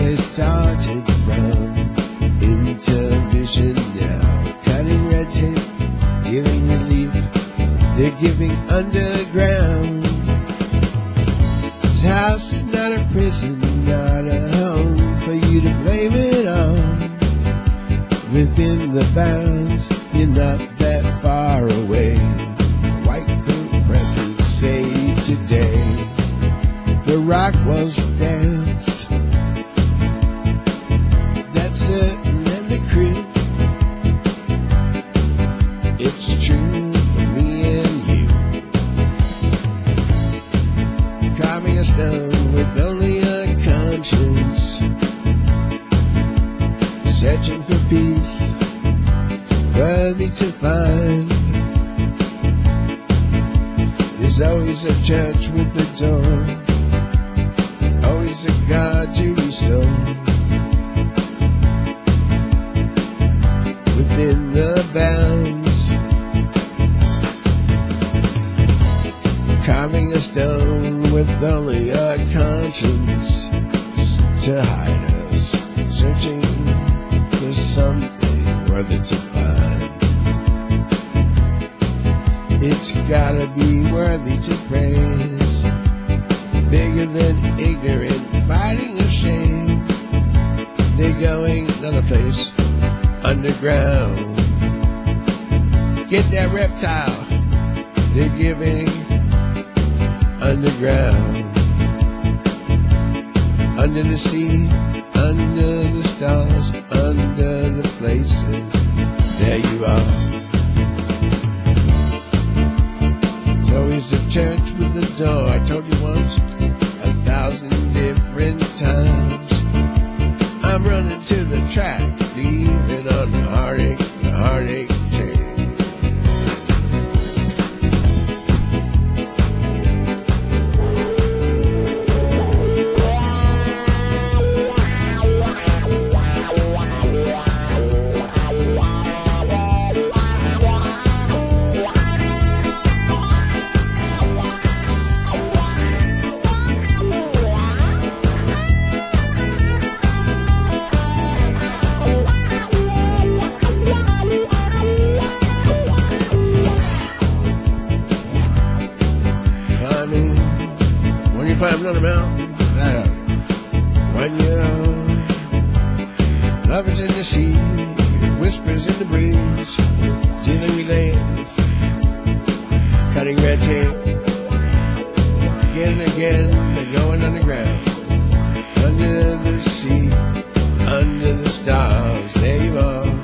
They started from Intellivision now, cutting red tape, giving relief. They're giving underground. This house is not a prison, not a home for you to blame it on. Within the bounds, you're not that far away. White coat presses say today the rock was dance. That's certain, and the crew. It's true for me and you. Carving a stone with only a conscience, searching for peace, worthy to find. There's always a church with a door, always a God to restore. Within the bounds, carving a stone with only a conscience to hide us, searching for something worthy to find. It's gotta be worthy to praise, bigger than ignorant, fighting a shame. They're going another place, underground. Get that reptile, they're giving underground. Under the sea, under the stars, under the places, there you are. There's always a church with a door, I told you once, 1,000 different times. I'm running to the track, leaving on the heartache train. Climbing on a mountain, when you're lovers in the sea, whispers in the breeze, dealing relief, cutting red tape, again and again, they're going underground, under the sea, under the stars, there you are.